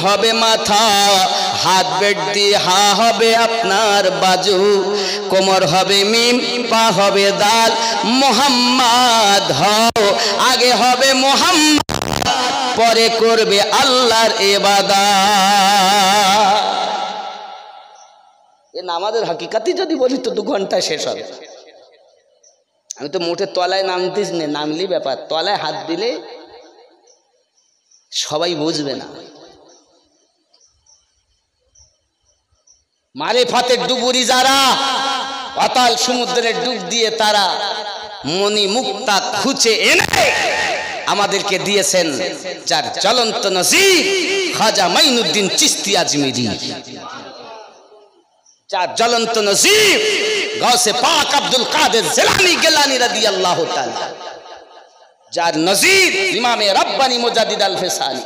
হবে মাথা, হাত বেট দিয়ে হা হবে আপনার বাজু, কোমর হবে মিম, পা হবে দাল, মোহাম্মদ হও, আগে হবে মোহাম্মদ, পরে করবে আল্লাহর ইবাদত। এ নামাজের হাকিকাতই যদি বলি তো 2 ঘন্টায় শেষ হবে। আমি তো মোটে তলায় নামতিস নে, নামলি ব্যাপার, তলায় হাত দিলে সবাই বুঝবে না। মারিফাতের ডুবুরি যারা, অতল সমুদ্রের ডুব দিয়ে তারা মনি মুক্তা খুঁজে এনে আমাদেরকে দিয়েছেন যার জ্বলন্ত নজির খাজা মাইনুদ্দিন চিশতি আজমিরি, যার জ্বলন্ত নজির গাউসে পাক আব্দুল কাদের জিলানী গিলানী রাদিয়াল্লাহু তাআলা, যার নজির ইমামে রব্বানী মুজাদ্দিদ আল ফিসানি,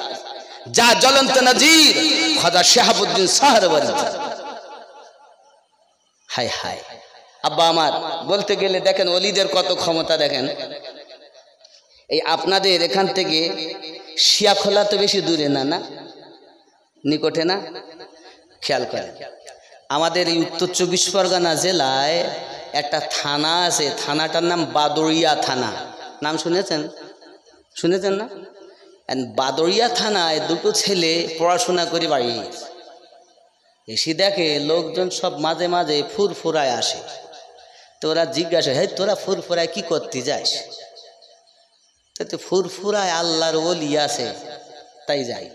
যার জ্বলন্ত নজির খাজা শাহাবুদ্দিন সাহরওয়ার্দী। হায় হায় আব্বা আমার, বলতে গেলে দেখেন ওলিদের কত ক্ষমতা। দেখেন এই আপনাদের এখান থেকে শিয়াখোলা তো বেশি দূরে না, না নিকটে না? খেয়াল করেন, আমাদের এই উত্তর 24 পরগনা জেলায় একটা থানা আছে, থানাটার নাম বাদরিয়া থানা। নাম শুনেছেন? শুনেছেন না? বাদরিয়া থানায় 2টো ছেলে পড়াশোনা করে বাড়ি এসে দেখে লোকজন সব মাঝে মাঝে ফুরফুরায় আসে। তো ওরা জিজ্ঞাসা, হে তোরা ফুরফুরায় কি করতে যাস? তো ফুরফুরায় আল্লাহর ওলি আছে তাই যাই।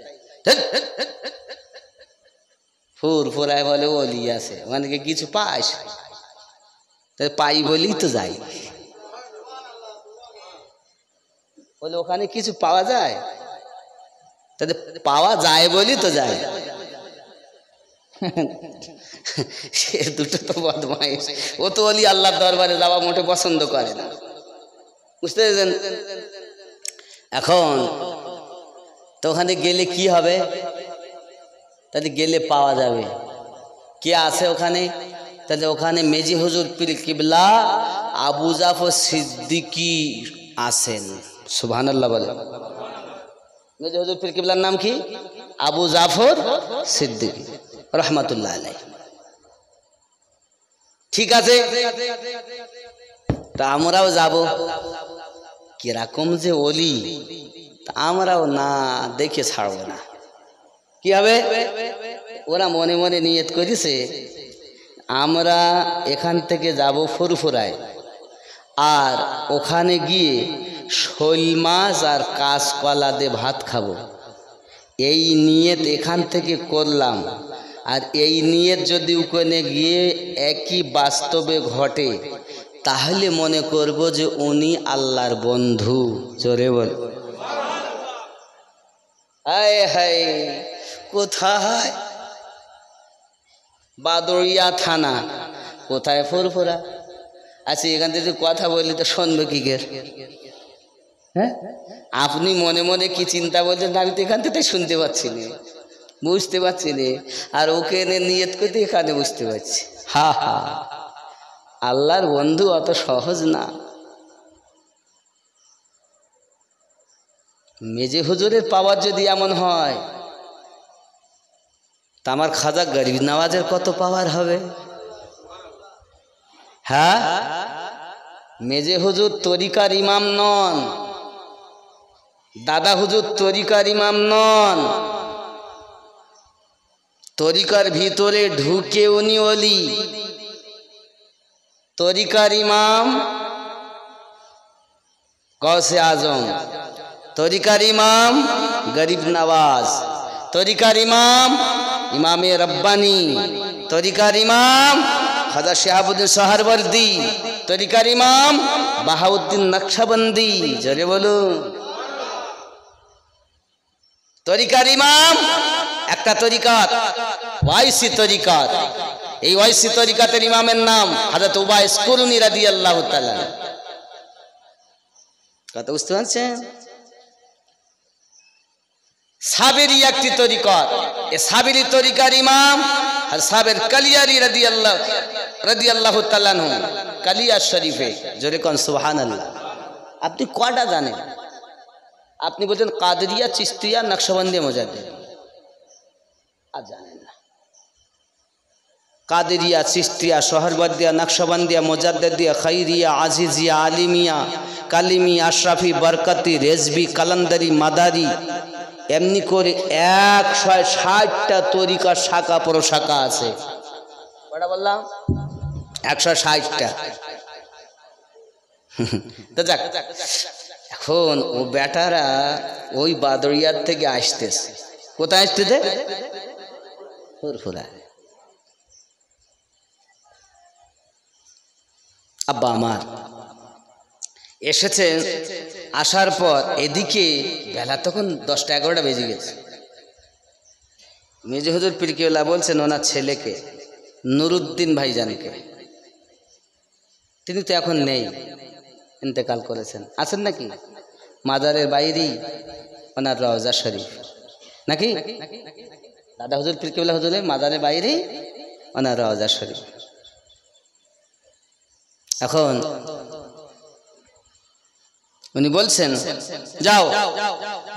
ফুরফুরায় বলে ওলি আছে, মানে কিছু পাস? তাই পাই বলেই তো যাই। বলে ওখানে কিছু পাওয়া যায়, তাদের পাওয়া যায় বলি তো যায়। সে দুটো তো বদমাইশ, ও তো ওলি আল্লাহর দরবারে যাওয়া মোটে পছন্দ করে না, বুঝতে পেরেছেন? এখন তো ওখানে গেলে কি হবে? তাহলে গেলে পাওয়া যাবে কে আছে ওখানে? তাহলে ওখানে মেজি হুজুর পীর কিবলা আবু জাফর সিদ্দিকী আছেন। সুবহানাল্লাহ বলে। মেজি হুজুর পীর কিবলার নাম কি? আবু জাফর সিদ্দিকী রহমাতুল্লাহ আলাইহি। ঠিক আছে, তা আমরাও যাব। কিরকম যে ওলি, তা আমরাও না দেখে ছাড়বো না। কি হবে? ওরা মনে মনে নিয়ত করেছে আমরা এখান থেকে যাব ফুরফুরায়, আর ওখানে গিয়ে শোল মাছ আর কাঁচকলা দিয়ে ভাত খাবো। এই নিয়ত এখান থেকে করলাম, আর এই নিয়ত যদি ওখানে গিয়ে একই বাস্তবে ঘটে তাহলে মনে করব যে উনি আল্লাহর বন্ধু। জোরে বল। হায় হায়, কোথায়? বাদরিয়া থানা। কোথায়? ফুরফুরা। আচ্ছা, এখান থেকে কথা বললি তো শুনবে কি করে? হ্যাঁ, আপনি মনে মনে কি চিন্তা বলছেন আমি তো এখান থেকে শুনতে পাচ্ছি না, বুঝতে পারছি না, আর ওকে নিয়ত করতে এখানে বুঝতে পারছি। হা হা, আল্লাহর বন্ধু অত সহজ না। মেজে হুজুরের পাওয়ার যদি এমন হয় তা আমার খাজা গরিব নওয়াজের কত পাওয়ার হবে? হ্যাঁ, মেজে হুজুর তরিকার ইমাম নন, দাদা হুজুর তরিকার ইমাম নন, তরিকার ভিতরে ঢুকে উনি ওলি। তরিকার ইমাম গৌসে আজম, তরিকার ইমাম গরিব নওয়াজ, তরিকার ইমাম ইমামে রব্বানী, তরিকার ইমাম খাজা শাহাবুদ্দিন সাহরওয়ার্দী, তরিকার ইমাম বাহাউদ্দিন নকশবন্দি। জোরে বলুন। তরিকার ইমাম একটা তরিকাত ওয়াইসি তরিকাত, এই ওয়াইসি তরিকাতের ইমামের নাম হযরত উবাইস কুরুনি রাদিয়াল্লাহু তাআলা। কথা বুঝতে পারছেন? সাবেরি একটি তরিকাত, এই সাবেরি তরিকার ইমাম আর সাবের কালিয়ারি রাদিয়াল্লাহু তাআলা আনহু, কালিয়া শরীফে। জোরে কোন সুবহানাল্লাহ। আপনি কয়টা জানেন? আপনি বলছেন কাদেরিয়া, চিশতিয়া, নকশবন্দি, মুজাদ্দিদি। আর জানেন না। কাদেরিয়া, চিশতিয়া, সোহরবর্দিয়া, নকশবন্দিয়া, মোজাদ্দেদিয়া, খৈরিয়া, আজিজিয়া, আলিমিয়া, কালিমি, আশরাফি, বরকতি, রেজবি, কালান্দারি, মাদারি, এমনি করে 160টা তরিকার শাখা প্রশাখা আছে। কটা বললাম? 160টা। তো যাক, এখন ও বেটারা ওই বাদরিয়ার থেকে আসতেছে। কোথায় আসতেছে? ফুরফুরা। আব্বা আমার এসেছে, আসার পর এদিকে বেলা তখন 10টা-11টা বেজে গেছে। মেজে হুজুর পীরকেওলা বলছেন ওনার ছেলেকে, নুরুদ্দিন ভাইজানকে, তিনি তো এখন নেই, ইন্তেকাল করেছেন। আছেন নাকি? মাজারের বাইরেই ওনার রওজা শরীফ নাকি? দাদা হুজুর পীরকেওলা হুজুরের মাজারের বাইরেই ওনার রওজা শরীফ। এখন উনি বলছেন, যাও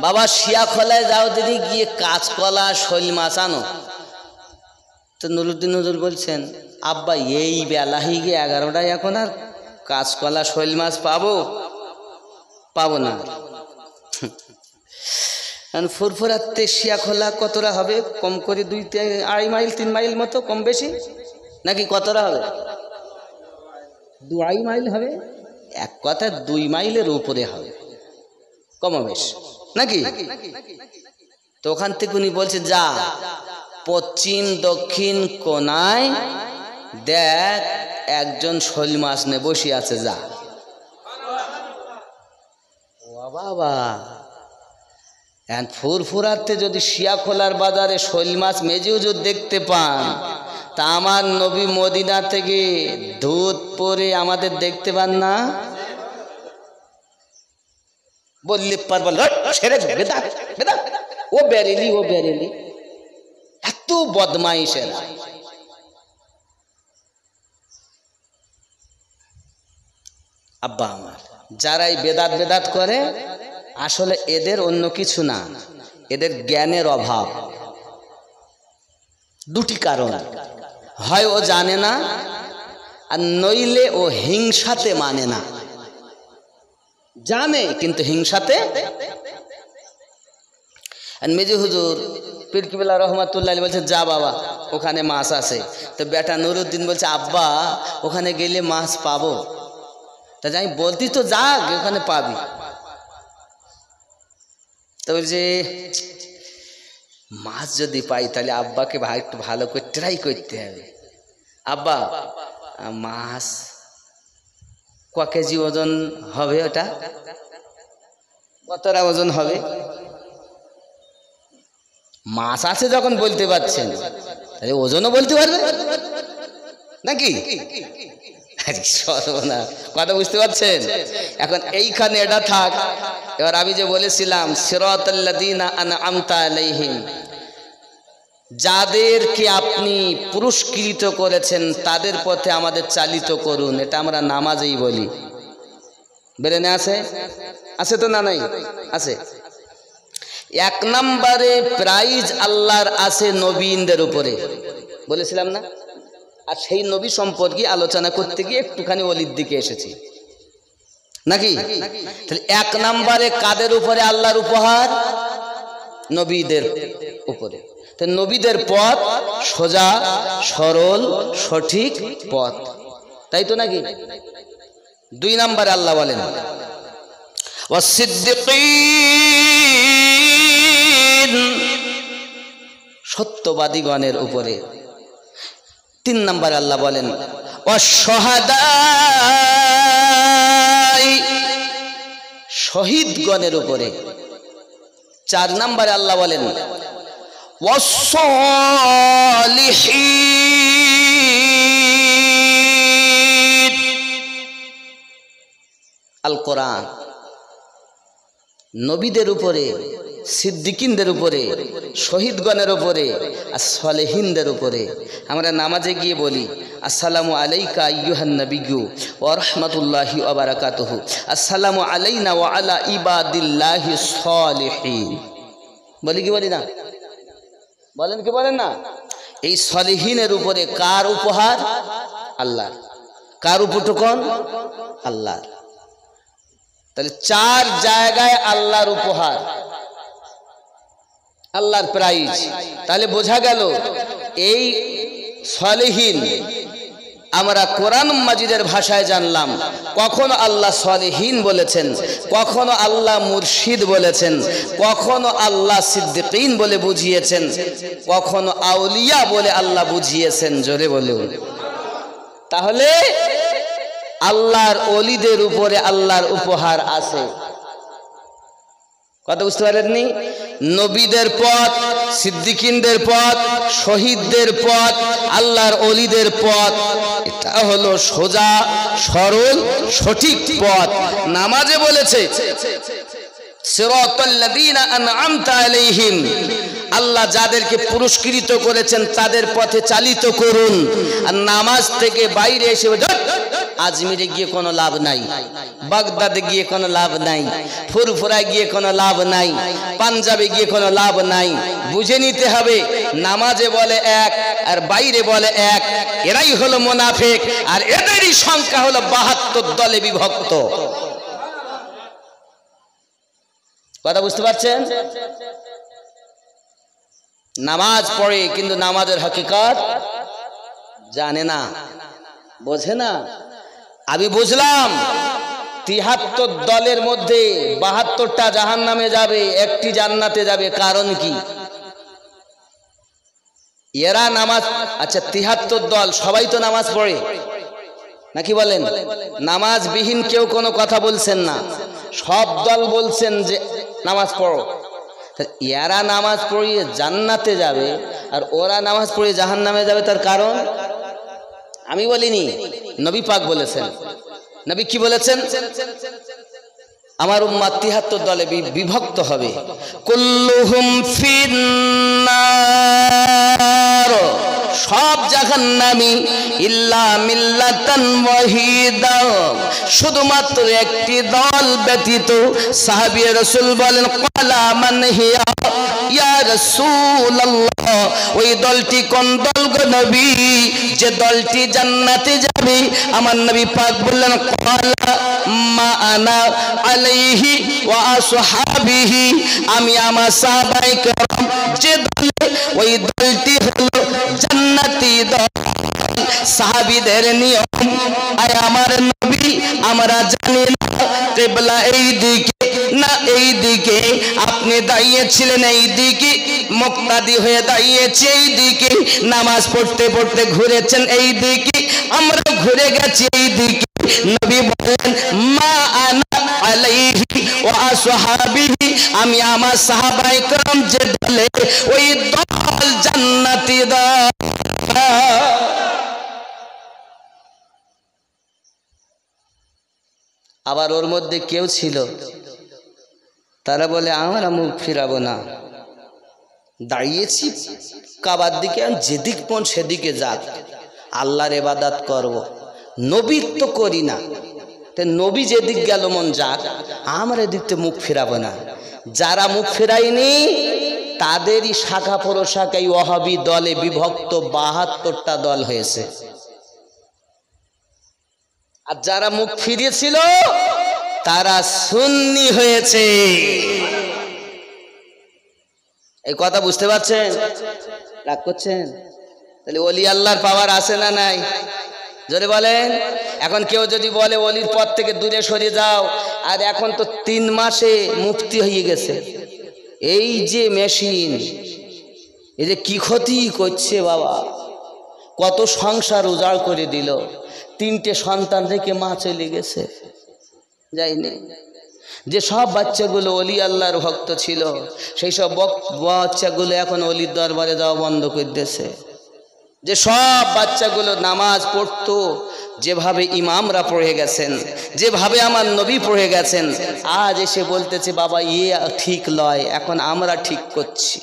বাবা শিয়াখলায় যাও দিদি, গিয়ে কাঁচকলা শৈল মাছ আনো। তো নুরুদ্দিন হুজুর বলছেন, আব্বা এই বেলা হয়ে গিয়ে 11টায়, এখন আর কাঁচকলা শৈল মাছ পাবো না। ফুরফুরাতে শিয়াখলা কতটা হবে? কম করে 2-2.5 মাইল 3 মাইল মতো, কম বেশি নাকি? কতটা হবে? 2.5 মাইল হবে, এক কথা 2 মাইলের উপরে হবে কমবেশ নাকি? তো ওখান থেকে উনি বলছে, যা পশ্চিম দক্ষিণ কোনায় দেখ একজন শৈল মাছ নে বসে আছে, যা। বাবা, ফুরফুরাতে যদি শিয়াখোলার বাজারে শৈল মাছ মেজে হুজুর দেখতে পান, তা আমার নবী মদিনা থেকে দুধ পরে আমাদের দেখতে পান না? বললে পারবল ও বেরেলি, ও বেরেলি, এত বদমাইশেরা। আব্বা আমার, যারাই বেদাত করে আসলে এদের অন্য কিছু না, এদের জ্ঞানের অভাব। দুটি কারণ, হয় ও জানে না, আর নইলে ও হিংসাতে মানে না। জানে কিন্তু হিংসাতে। মেজে হুজুর পীরকেওলা রহমাতুল্লাহ বলছে, যা বাবা ওখানে মাছ আছে। তো বেটা নুরুদ্দিন বলছে, আব্বা ওখানে গেলে মাছ পাবো? তা যাই বলতি তো, যাক ওখানে পাবি। তো বলছে, মাছ যদি পাই তাহলে আব্বাকে একটু ভালো করে ট্রাই করতে হবে। আব্বা মাছ ক কেজি ওজন হবে? ওটা কতটা ওজন হবে? মাছ আছে যখন বলতে পারছেন, তাহলে ওজনও বলতে পারবে নাকি? কথা বুঝতে পারছেন? এখন এইখানে এটা থাক। এবার আমি যে বলেছিলাম, সিরাতাল্লাযীনা আনআমতা আলাইহিম, যাদেরকে আপনি পুরস্কৃত করেছেন তাদের পথে আমাদের চালিত করুন। এটা আমরা নামাজেই বলি। বেরেনে আছে? আছে তো? না নাই? আছে। 1 নম্বরে প্রাইজ আল্লাহর আছে নবীনদের উপরে, বলেছিলাম না? আর সেই নবী সম্পর্কে আলোচনা করতে গিয়ে একটুখানি ওলির দিকে এসেছি নাকি? তাহলে 1 নম্বরে কাদের উপরে আল্লাহর উপহার? নবীদের উপরে। তো নবীদের পথ সোজা সরল সঠিক পথ, তাই তো নাকি? 2 নম্বরে আল্লাহ বলেন ওয়াসসিদ্দিকিন, সত্যবাদীগণের উপরে। 3 নম্বরে আল্লাহ বলেন ওয়াসশুহাদা, শহীদগণের উপরে। 4 নম্বরে আল্লাহ বলেন ওয়াসসালিহিন, আল কোরআন। নবীদের উপরে, সিদ্দিকিনদের উপরে, শহীদগণের উপরে, আর সালেহিনদের উপরে। আমরা নামাজে গিয়ে বলি, আসসালামু আলাইকা আইয়ুহান নবিয়্যু ওয়া রাহমাতুল্লাহি ওয়া বারাকাতুহু, আসসালামু আলাইনা ওয়া আলা ইবাদিল্লাহিস সালিহিন। বলি কি বলি না? বলেন কি বলেন না? এই সলিহিনের উপরে কার উপহার? আল্লাহর। কার উপটকন? আল্লাহর। তাহলে চার জায়গায় আল্লাহর উপহার, আল্লাহর প্রাইজ। তাহলে বোঝা গেল এই সলিহিন আমরা কোরআন মাজিদের ভাষায় জানলাম। কখনো আল্লাহ সলিহিন বলেছেন, কখনো আল্লাহ মুর্শিদ বলেছেন, কখনো আল্লাহ সিদ্দিকিন বলে বুঝিয়েছেন, কখনো আউলিয়া বলে আল্লাহ বুঝিয়েছেন। জোরে বলুন। তাহলে আল্লাহর ওলিদের উপরে আল্লাহর উপহার আছে। কথা বুঝতে পারেননি? নবীদের পথ, সিদ্দিকিনদের পথ, শহীদদের পথ, আল্লাহর ওলিদের পথ, এটা হলো সোজা সরল সঠিক পথ। নামাজে বলেছে সিরাতাল্লাযীনা আন'আমতা আলাইহিম, আল্লাহ যাদেরকে পুরস্কৃত করেছেন তাদের পথে চালিত করুন। আর নামাজ থেকে বাইরে এসে আজমিরে গিয়ে কোনো লাভ নাই, বাগদাদে গিয়ে কোনো লাভ নাই, ফুরফুরায় গিয়ে কোনো লাভ নাই, পাঞ্জাবে গিয়ে কোনো লাভ নাই। বুঝে নিতে হবে নামাজে বলে এক আর বাইরে বলে এক। এরাই হলো মুনাফিক, আর এদেরই সংখ্যা হলো ৭২ দলে বিভক্ত। কথা বুঝতে পারছেন? নামাজ পড়ে কিন্তু নামাজের হকিকত জানে না, বোঝে না। আমি বুঝলাম ৭৩ দলের মধ্যে ৭২টা জাহান্নামে যাবে, একটি জান্নাতে যাবে। কারণ কি? এরা নামাজ, আচ্ছা ৭৩ দল সবাই তো নামাজ পড়ে নাকি বলেন? নামাজ বিহীন কেউ কোনো কথা বলছেন না, সব দল বলছেন যে নামাজ পড়ো। এরা নামাজ পড়িয়ে জান্নাতে যাবে আর ওরা নামাজ পড়িয়ে জাহান্নামে যাবে। তার কারণ আমি বলিনি, নবী পাক বলেছেন। নবী কি বলেছেন? আমার উম্মাত ৭৩ দলে বিভক্ত হবে। কুল্লুহুম ফিন্নার, সব জাহান্নামী, ইল্লা মিল্লাতান ওয়াহিদা, শুধুমাত্র একটি দল ব্যতীত। সাহাবী রাসূল বলেন, ক্বালা মান হিয়া ইয়া রাসূলুল্লাহ, ওই দলটি কোন দল গো নবী, যে দলটি জান্নাতে যাবে? আমার নবী পাক বললেন, ক্বালা মা আনা আলাইহি ওয়া আসহাবিহি, আমি আমার সাহাবায়ে কেরাম যে দলে, ওই দলটি হলো জান্নাতি দল। সাহাবীদের নিয়ম, আয় আমার নবী আমরা জানি না কিবলা এই দিকে না এই দিকে, আপনি দাঁড়িয়েছিলেন এই দিকে, মুক্তাদি হয়ে দাঁড়িয়েছে এই দিকে, নামাজ পড়তে পড়তে ঘুরেছেন এই দিকে, আমরা ঘুরে গেছি এই দিকে। নবী বলেন, মা আনা আলাইহি ওয়া আসহাবিহি, আমি আমার সাহাবায়ে কেরাম যে দলে, ওই দল জান্নাতি দল। আবার ওর মধ্যে কেউ ছিল তারা বলে, আমরা মুখ ফিরাবো না, দাঁড়িয়েছি কাবার দিকে, যেদিক মন সেদিকে যাক, আল্লাহর ইবাদত করব, নবীর তো করি না, নবী যেদিক গেল মন যাক, আমরা এদিকতে মুখ ফিরাবো না। যারা মুখ ফেরায়নি তাদেরই শাখা প্রশাখায় ওয়াহাবি দলে বিভক্ত ৭২টা দল হয়েছে। আর যারা মুখ ফিরিয়েছিল তারা সুন্নি হয়েছে। এই কথা বুঝতে পারছেন? রাগ করছেন? তাহলে ওলি আল্লাহর পাওয়ার আছে না নাই? জোরে বলেন। এখন কেউ যদি বলে ওলির পথ থেকে দূরে সরে যাও, আর এখন তো 3 মাসে মুফতি হয়ে গেছে, এই যে মেশিন, এই যে কি ক্ষতি করছে বাবা, কত সংসার উজাড় করে দিল। 3টে সন্তান থেকে মা চলে গেছে, যায়নি। যে সব বাচ্চাগুলো ওলি আল্লাহর ভক্ত ছিল, সেই সব বাচ্চাগুলো এখন অলির দরবারে যাওয়া বন্ধ করে দিয়েছে। যে সব বাচ্চাগুলো নামাজ পড়তো, যেভাবে ইমামরা পড়ে গেছেন, যেভাবে আমার নবী পড়ে গেছেন, আজ এসে বলতেছে বাবা ইয়ে ঠিক লয়, এখন আমরা ঠিক করছি।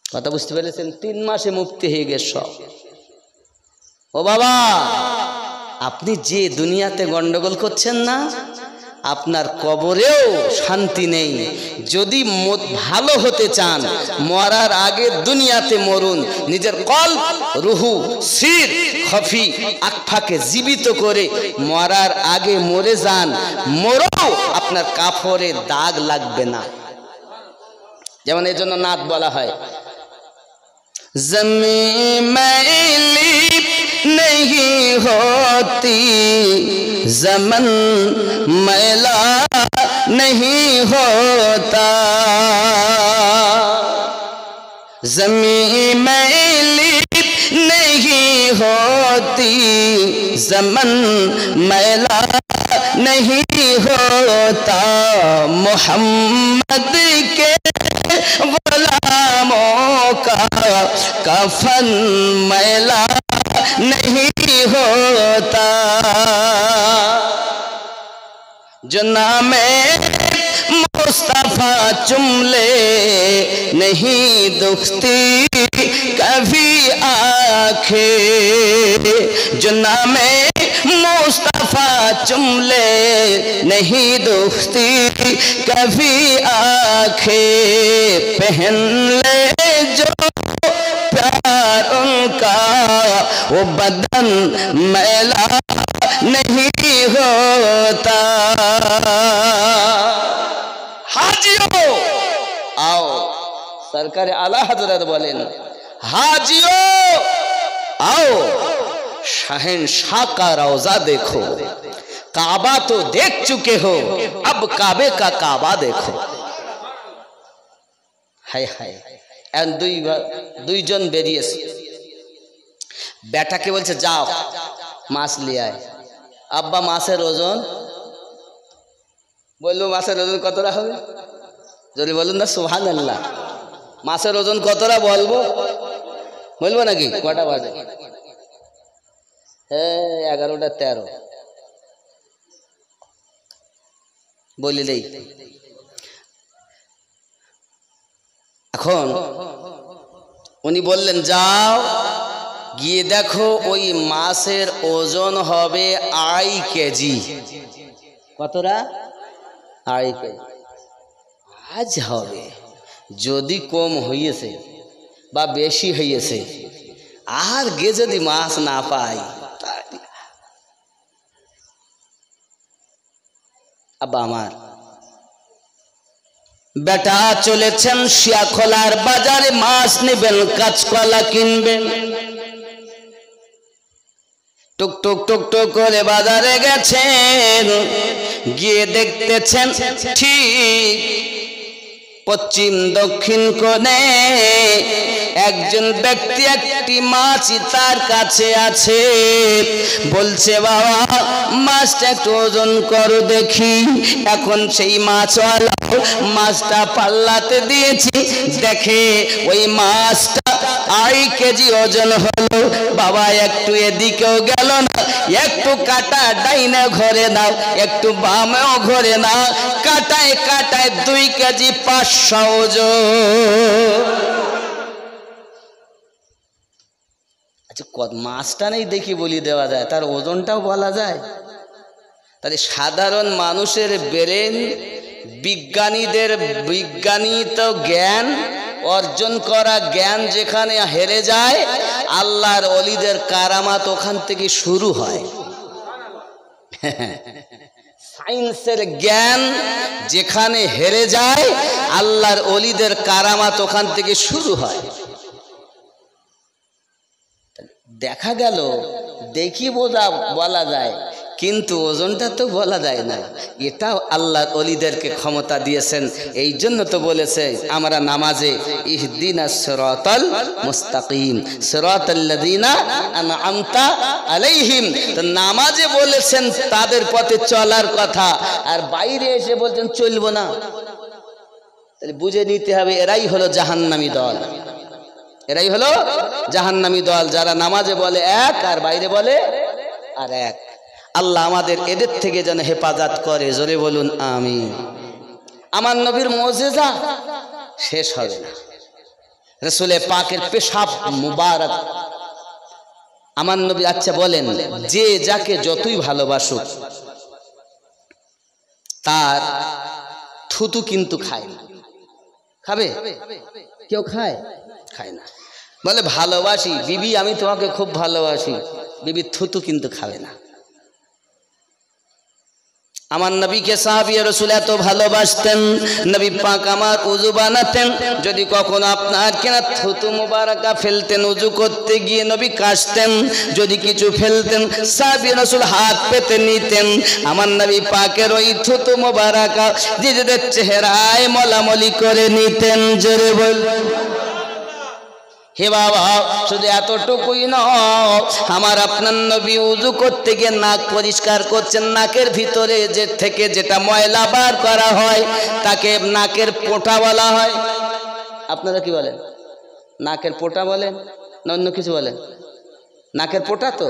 কথা বুঝতে পেরেছেন? 3 মাসে মুক্তি হয়ে গেছে সব। ও বাবা, আপনি যে দুনিয়াতে গন্ডগোল করছেন না, আপনার কবরেও শান্তি নেই। যদি ভালো হতে চান মরার আগে দুনিয়াতে মরুন, নিজের কলব, রুহু, সির, খফি, আকফাকে জীবিত করে মরার আগে মরে যান। মরেও আপনার কাফরে দাগ লাগবে না। যেমন এই জন্য নাত বলা হয়, ज़मीं मैली नहीं होती, ज़मन मैला नहीं होता, ज़मीं मैली नहीं होती, ज़मन मैला नहीं होता, मोहम्मद के गुलामों का कफन मैला नहीं होता, जो नामे मुस्तफा चुम ले नहीं दुखती कभी आंखें, जो नामे मुस्तफा चुम ले नहीं दुखती कभी आंखें, पहन ले जो प्यार उनका वो बदन मैला नहीं होता। हाजियो आओ, सरकार आला हजरत बोलें, हाजियो आओ, शहंशाह का रौजा देखो, काबा तो देख चुके हो, अब काबे का काबा देखो। हाय हाय, দুইজন বেরিয়েছে, বেটাকে বলছে যাও মাছ নিয়ে আয়। আব্বা মাছের ওজন, বললো মাছের ওজন কতটা হবে? যদি বলুন না সুবহানাল্লাহ। মাছের ওজন কতটা বলবো? বলবো নাকি? কটা বাজে? হ্যাঁ 11টা 13 বলিলেই। এখন উনি বললেন যাও গিয়ে দেখো ওই মাছের ওজন হবে 2.5 কেজি। কতটা? 2.5 কেজি। আজ হবে, যদি কম হইয়েছে বা বেশি হইয়েছে আর গে যদি মাছ না পাই। আব্বা আমার বেটা চলেছেন শিয়াখোলার বাজারে, মাছ নেবেন, কাঁচকলা কিনবেন। টুক টুক টুক টুক করে বাজারে গেছেন, গিয়ে দেখতেছেন ঠিক পশ্চিম দক্ষিণ কোণে একজন ব্যক্তি একটি মাছ তার কাছে আছে। বলছে বাবা মাছটা একটু ওজন করো দেখি। এখন সেই মাছওয়ালা মাছটা পাল্লাতে দিয়েছি, দেখে ওই মাছটা 2.5 কেজি ওজন হলো। বাবা একটু এদিকেও গেল না, একটু কাটা ডাইনে ঘরে নাও, একটু বামেও ঘরে নাও, কাটায় কাটায় 2 কেজি 500 ওজন। আচ্ছা মাছটা নেই দেখি বলি দেওয়া যায়, তার ওজনটাও বলা যায়? তাহলে সাধারণ মানুষের ব্রেন, বিজ্ঞানীত জ্ঞান অর্জন করা জ্ঞান যেখানে হেরে যায়, আল্লাহর ওলিদের কারামাত ওখান থেকে শুরু হয়। সায়েন্সের জ্ঞান যেখানে হেরে যায়, আল্লাহর ওলিদের কারামাত ওখান থেকে শুরু হয়। দেখা গেল দেখি বলা যায়, কিন্তু ওজনটা তো বলা যায় না। এটাও আল্লাহর ওলিদেরকে ক্ষমতা দিয়েছেন। এই জন্য তো বলেছে আমরা নামাজে ইহদিনাস সিরাতাল মুস্তাকিম সিরাতাল্লাযিনা আনআমতা আলাইহিম, তো নামাজে বলেছেন তাদের পথে চলার কথা, আর বাইরে এসে বলছেন চলবো না। তাহলে বুঝে নিতে হবে এরাই হলো জাহান্নামী দল, এরাই হলো জাহান্নামী দল, যারা নামাজে বলে এক আর বাইরে বলে আর এক। আল্লাহ আমাদের এদের থেকে যেন হেফাজত করে, জোরে বলুন আমিন। আমার নবীর মুজিজা শেষ হবে না, রাসূলে পাকের পেশাব মুবারক। আমার নবী আচ্ছা বলেন, যে যাকে যতই ভালোবাসুক তার থুতু কিন্তু খায় না। খাবে? কেউ খায়? খায় না। বলে ভালোবাসি বিবি, আমি তোমাকে খুব ভালোবাসি, বিবি থুতু কিন্তু খাবে না। আমার নবীকে সাহাবী রাসূল এত ভালোবাসতেন, নবী পাক আমার উযু বানাতেন, যদি কখনো আপনার কিনা থুতু মোবারকা ফেলতেন উযু করতে গিয়ে নবী কাশতেন, যদি কিছু ফেলতেন সাহাবী রাসূল হাত পেতে নিতেন, আমার নবী পাকের ওই থুতু মোবারকা নিজেদের চেহারায় মলামলি করে নিতেন। জোরে বল। হে বাবা, শুধু এতটুকুই নয়, আমার আপনার নবী উযু করতে গিয়ে নাক পরিষ্কার করছেন, নাকের ভিতরে যে থেকে যেটা ময়লা বার করা হয় তাকে নাকের পোটা বলা হয়। আপনারা কি বলেন? নাকের পোটা বলেন না অন্য কিছু বলেন? নাকের পোটা তো,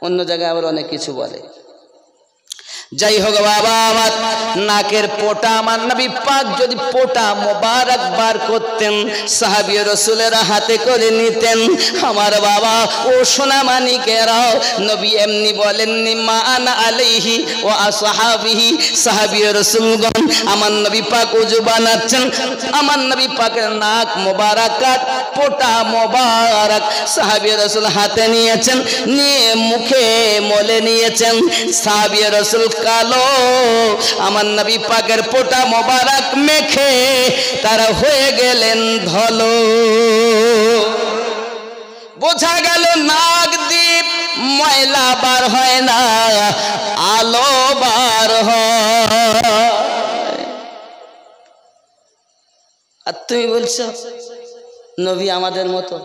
অন্য জায়গায় আবার অনেক কিছু বলে। যাই হোক বাবা, আমার নাকের পোটা আমার নবী পাক যদি পোটা মোবারক বার করতেন, সাহাবী রাসূলেরা হাতে করে নিতেন। আমার বাবা ও সোনা মানিকেরাও, নবী এমনি বলেননি মা আনা আলাইহি ওয়া আসহাবিহি। সাহাবী রাসূলগণ আমার নবী পাক ওযু বানাচ্ছেন, আমার নবী পাকের নাক মোবারক পোটা মোবারক সাহাবী রাসূল হাতে নিয়েছেন, নিয়ে মুখে মলে নিয়েছেন। সাহাবী রাসূল কালো, আমার নবী পাকের পোটা মোবারক মেখে তারা হয়ে গেলেন ধলো। বোঝা গেল নাক দিয়ে ময়লা বার হয় না, আলো বার হয়। আর তুমি বলছো নবী আমাদের মতো?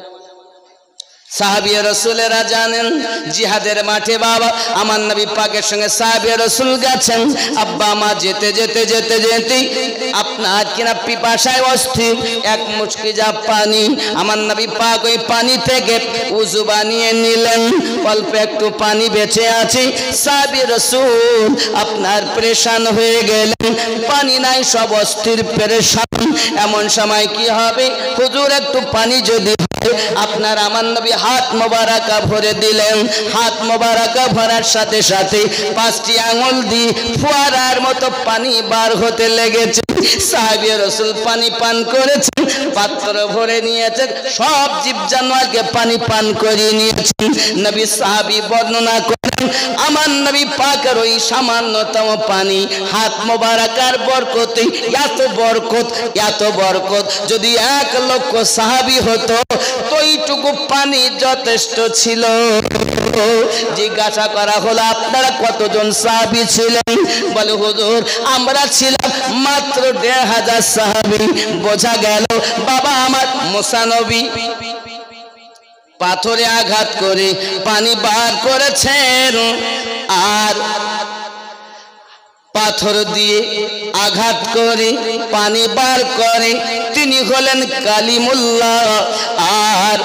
সাহাবী রাসূলেরা জানেন জিহাদের মাঠে বাবা আমার নবী পাকের সঙ্গে সাহাবী রাসূল গেছেন, আব্বা মা যেতে যেতে যেতে যেতে আপনার কিনা পিপাসায় অস্থির, এক মুচকি যা পানি, আমার নবী পাক ওই পানি থেকে উযু বানিয়ে নিলেন। অল্প একটু পানি বেঁচে আছে, সাহাবী রাসূল আপনার পেরেশান হয়ে গেলেন, পানি নাই, সব অস্থির পেরেশান। এমন সময় কি হবে? হুজুর একটু পানি যদি আপনার আমার নবী হাত মোবারকা ভরে দিলেন। হাত মোবারকা ভরার সাথে সাথে 5টি আঙ্গুল দিয়ে ফোয়ারার মতো পানি বার হতে লেগেছে। সাহাবী রাসূল পানি পান করেছেন, পাত্র ভরে নিয়েছেন, সব জীব জানোয়ারকে পানি পান করিয়ে নিয়েছেন। নবী সাহাবী বর্ণনা করেন আমার নবী পাকের ওই সামান্যতম পানি হাত মোবারকার বরকতে এত বরকত, এত বরকত। যদি 1 লক্ষ সাহাবী হতো তো এইটুকু পানি যথেষ্ট ছিল। জিজ্ঞাসা করা হলো আপনারা কতজন সাহাবী ছিলেন? বলে হুজুর আমরা ছিলাম মাত্র 1,500 সাহাবী। বোঝা গেল বাবা আমার মুসা নবী পাথরে আঘাত করে পানি বার করেছেন, আর পাথর দিয়ে আঘাত করে পানি বার করে তিনি হলেন কালিমুল্লাহ, আর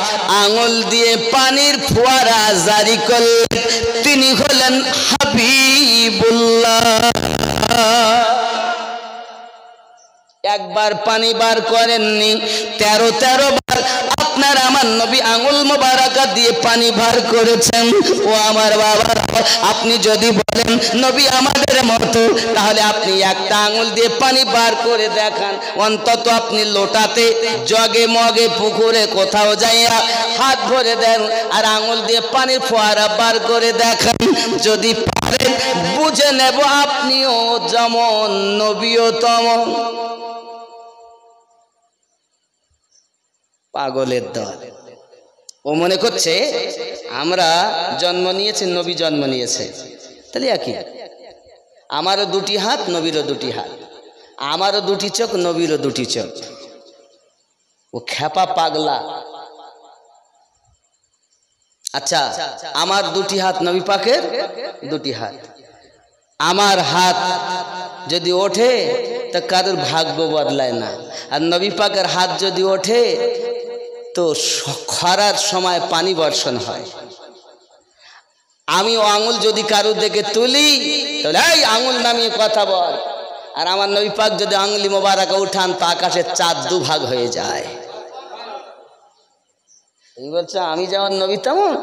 আঙুল দিয়ে পানির ফোয়ারা জারি করলেন তিনি হলেন হাবিবুল্লাহ। একবার পানি বার করেননি, 13 বার আপনার আমার নবী আঙ্গুল মোবারকা দিয়ে পানি বার করেছেন। ও আমার বাবা, আপনি যদি বলেন নবী আমাদের মতো, তাহলে আপনি একটা আঙ্গুল দিয়ে পানি বার করে দেখান। অন্তত আপনি লোটাতে, জগে মগে, পুকুরে কোথাও যাইয়া হাত ভরে দেন আর আঙ্গুল দিয়ে পানির ফোয়ারা বার করে দেখান। যদি পারেন বুঝে নেব আপনিও যেমন নবীও তেমন। পাগলের দল। ও মনে করছে আমরা জন্ম নিয়েছি, নবী জন্ম নিয়েছে, তাহলে একই। আমারও 2টি হাত, নবীরও 2টি হাত, আমারও 2টি চোখ, নবীরও 2টি চোখ। ও খ্যাপা পাগলা। আচ্ছা আমার 2টি হাত, নবী পাকের 2টি হাত। আমার হাত যদি ওঠে তা কারোর ভাগ্য বদলায় না, আর নবী পাকের হাত যদি ওঠে তো খরার সময় পানি বর্ষণ হয়। আমি ও আঙুল যদি কারোর দিকে তুলি তাহলে এই আঙুল নামিয়ে কথা বল, আর আমার নবী পাক যদি আঙুলি মোবারক উঠান তা আকাশের চাঁদ 2 ভাগ হয়ে যায়। তুমি বলছো আমি যেমন নবী তেমন,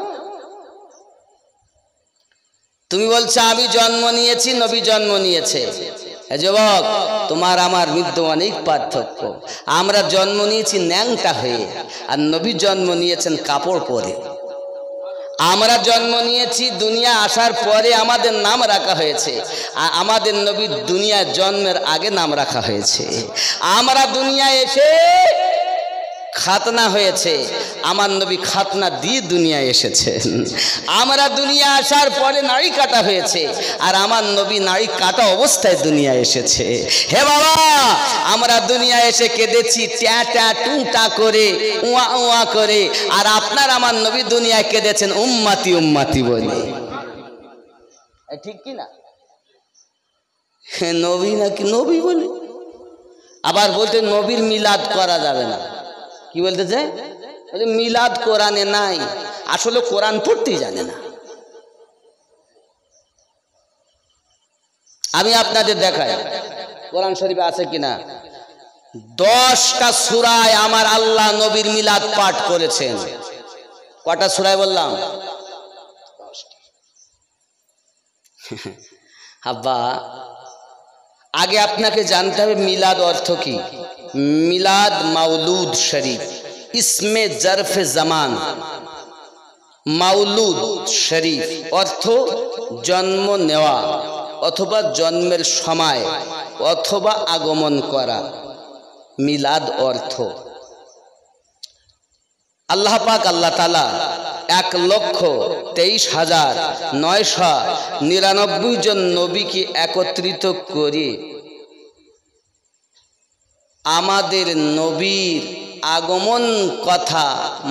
তুমি বলছো আমি জন্ম নিয়েছি, নবী জন্ম নিয়েছে। যুবক, তোমার আমার মৃত্যু অনেক পার্থক্য। আমরা জন্ম নিয়েছি ন্যাংটা হয়ে, আর নবী জন্ম নিয়েছেন কাপড় পরে। আমরা জন্ম নিয়েছি দুনিয়া আসার পরে আমাদের নাম রাখা হয়েছে, আর আমাদের নবীর দুনিয়া জন্মের আগে নাম রাখা হয়েছে। আমরা দুনিয়া এসে খাতনা হয়েছে, আমার নবী খাতনা দিয়ে দুনিয়ায় এসেছেন। আমরা দুনিয়া আসার পরে নাড়ি কাটা হয়েছে, আর আমার নবী নাড়ি কাটা অবস্থায় দুনিয়ায় এসেছে। হে বাবা, আমরা দুনিয়া এসে কেঁদেছি ট্যা ট্যা টুটা করে, উয়া উয়া করে, আর আপনার আমার নবী দুনিয়ায় কেঁদেছেন উম্মাতি উম্মাতি বলে। ঠিক কি না? নবী নাকি নবী বলে, আবার বলতে নবীর মিলাদ করা যাবে না। কি বলতে চাই? মিলাদ কোরআনে নাই, আসলে কোরআন পড়তেই জানে না। আমি আপনাদের দেখাই কোরআন শরীফে আছে কিনা। 10টা সূরায় আমার আল্লাহ নবীর মিলাদ পাঠ করেছেন। কটা সূরায় বললাম? 10টি। আব্বা, আগে আপনাকে জানতে হবে মিলাদ অর্থ কি। মিলাদ মাউলুদ শরীফ, ইসমে জরফে জামান। মাউলুদ শরীফ অর্থ জন্ম নেওয়া, অথবা জন্মের সময়, অথবা আগমন করা। মিলাদ অর্থ আল্লাহ পাক আল্লাহ তাআলা 1,23,999 জন নবীকে একত্রিত করে আমাদের নবীর আগমন কথা,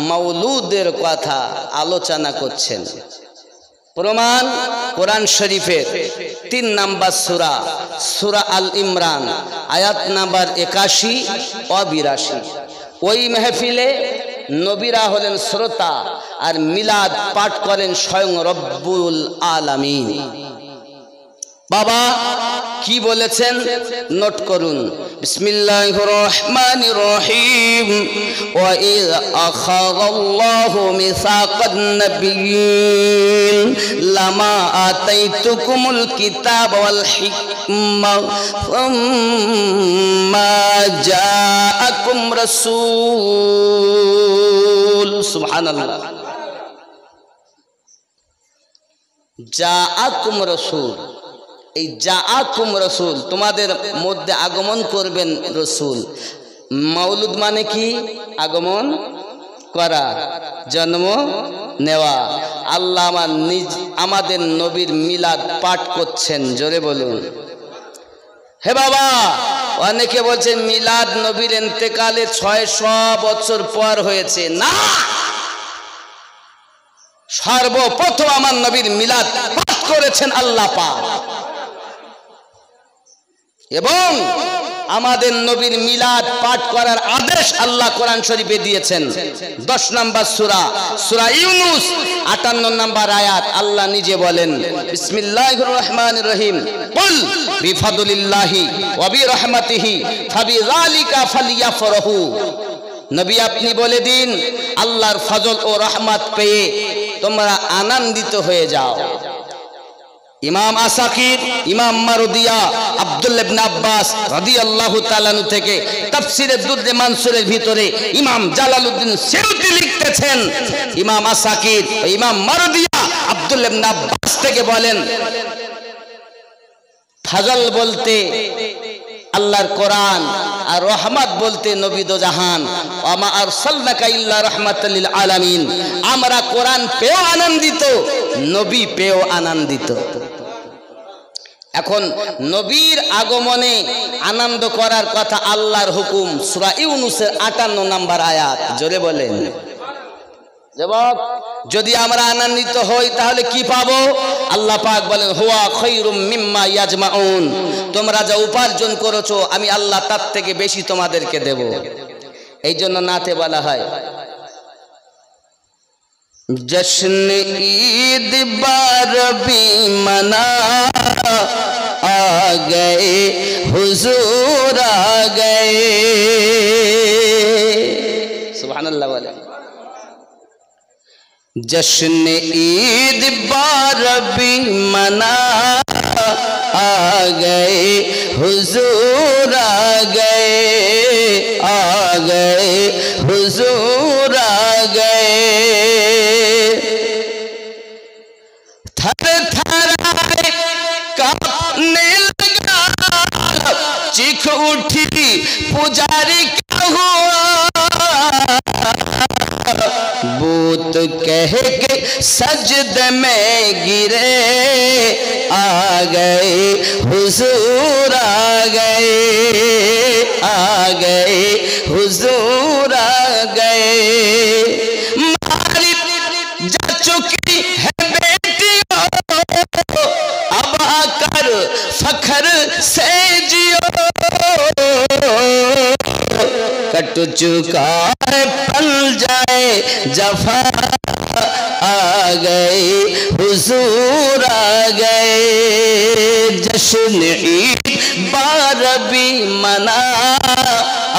মাউলুদের কথা আলোচনা করছেন। প্রমাণ কোরআন শরীফের 3 নম্বর সূরা, সূরা আল ইমরান, আয়াত নাম্বার 81 ও 82। ওই মেহফিলে নবীরা হলেন শ্রোতা, আর মিলাদ পাঠ করেন স্বয়ং রব্বুল আলামিন। বাবা কি বলেছেন নোট করুন। বিসমিল্লাহির রহমানির রহিম। ওয়া ইয আখাযাল্লাহু মিসাকান নাবিয়্যিন লামা আতাইতুকুমুল কিতাবা ওয়াল হিকমা সুম্মা জাআকুম রাসূল। সুবহানাল্লাহ। জাআকুম রাসূল, এই জাআকুম রাসূল, তোমাদের মধ্যে আগমন করবেন রসুল। মাউলুদ মানে কি? আগমন করা, জন্ম নেওয়া। আল্লাহ আমাদের নবীর মিলাদ পাঠ করছেন, জোরে বলুন। হে বাবা, অনেকে বলছেন মিলাদ নবীর ইন্তেকালে 600 বছর পর হয়েছে। না, সর্বপ্রথম আমার নবীর মিলাদ পাঠ করেছেন আল্লাহ পাক, এবং আমাদের নবীর মিলাদ পাঠ করার আদেশ আল্লাহ কোরআন শরীফে দিয়েছেন। 10 নম্বর সূরা, সূরা ইউনূস 58 নম্বর আয়াত, আল্লাহ নিজে বলেন বিসমিল্লাহির রহমানির রহিম। কুল বিফাদলিল্লাহি ওয়া বিরহমাতিহি ফাবিযালিকা ফালইফরাহু। নবী আপনি বলে দিন, আল্লাহর ফজল ও রহমত পেয়ে তোমরা আনন্দিত হয়ে যাও। ইমাম আসাকির, ইমাম মারুদিয়া, আব্দুল্লাহ ইবনে আব্বাস রাদিয়াল্লাহু তাআলা আনহু থেকে তাফসীরে দুররে মানসুরের ভিতরে ইমাম জালালউদ্দিন সিয়ুতি লিখতেছেন, ইমাম আসাকির, ইমাম মারুদিয়া আব্দুল্লাহ ইবনে আব্বাস থেকে বলেন, ফজল বলতে আল্লাহর কোরআন, আর রহমত বলতে নবী দো জাহান। ওয়া আরসালনাকা ইল্লা রাহমাতাল লিল আলামিন। আমরা কোরআন পেয়েও আনন্দিত, নবী পেয়েও আনন্দিত। এখন নবীর আগমনে আনন্দ করার কথা আল্লাহর হুকুম, সূরা ইউনূসের 58 নম্বর আয়াত, জোরে বলেন। যুবক, যদি আমরা আনন্দিত হই তাহলে কি পাবো? আল্লাহ পাক বলেন হুয়া খায়রুম মিম্মা ইয়াজমাউন। তোমরা যা উপার্জন করেছো আমি আল্লাহ তার থেকে বেশি তোমাদেরকে দেব। এই জন্য নাতে বলা হয় जश्न ईद बारबी मना आ गए हुजूर आ गए। सुभानअल्लाह बोले। जश्न ईद बारबी मना आ गए हुजूर आ गए हुजूर आ गए। थर थराए कांपने लगा, चीख उठी पुजारी क्या हुआ, बूत कह के सजदे में गिरे, आ गए हुजूर आ गए हुजूर आ गए। मारी जा चुकी है बेटियों, अब आकर फखर से जियो, कट चुका है पल जाए जफा, आ गए हुजूर आ गए। जश्न ईद बारबी मना, आ